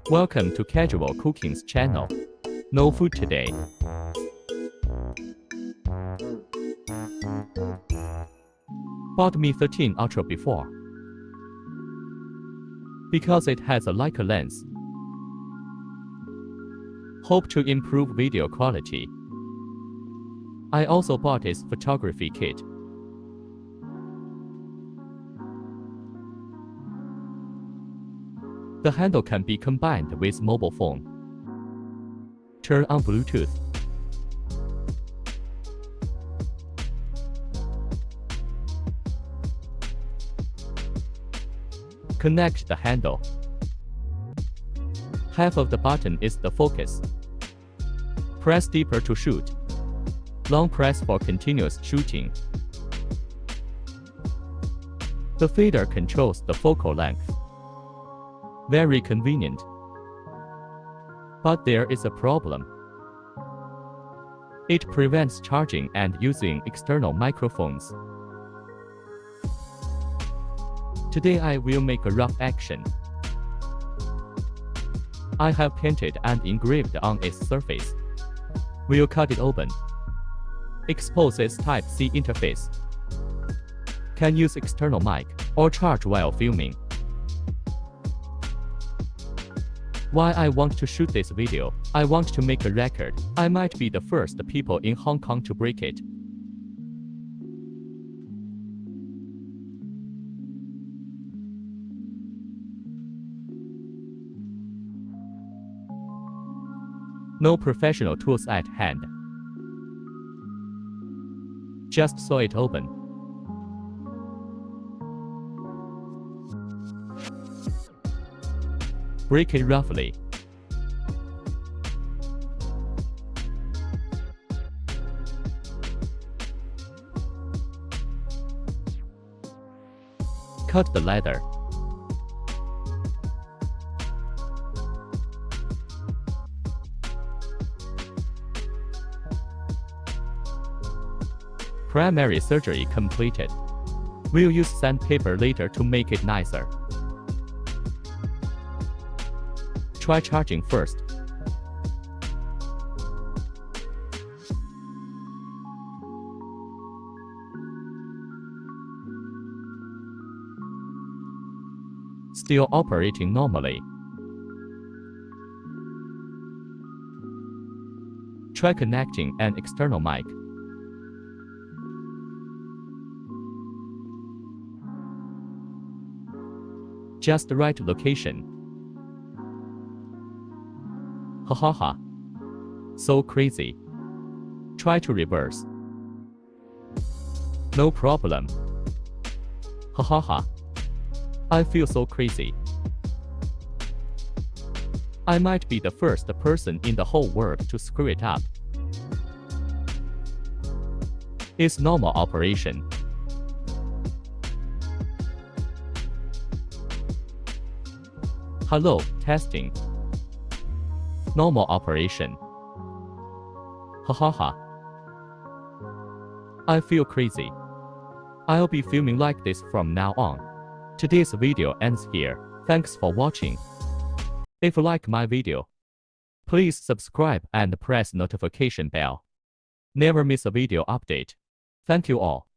Welcome to Casual Cooking's channel. No food today. Bought Me 13 Ultra before because it has a Leica lens. Hope to improve video quality. I also bought its photography kit. The handle can be combined with mobile phone. Turn on Bluetooth. Connect the handle. Half of the button is the focus. Press deeper to shoot. Long press for continuous shooting. The fader controls the focal length. Very convenient. But there is a problem. It prevents charging and using external microphones. Today I will make a rough action. I have painted and engraved on its surface. We'll cut it open. Expose its Type-C interface. Can use external mic or charge while filming. Why I want to shoot this video? I want to make a record. I might be the first people in Hong Kong to break it. No professional tools at hand. Just saw it open. Break it roughly. Cut the leather. Primary surgery completed. We'll use sandpaper later to make it nicer. Try charging first. Still operating normally. Try connecting an external mic. Just the right location. Hahaha. So crazy. Try to reverse. No problem. Hahaha. I feel so crazy. I might be the first person in the whole world to screw it up. It's normal operation. Hello, testing. Normal operation. Hahaha. I feel crazy. I'll be filming like this from now on. Today's video ends here. Thanks for watching. If you like my video, please subscribe and press notification bell. Never miss a video update. Thank you all.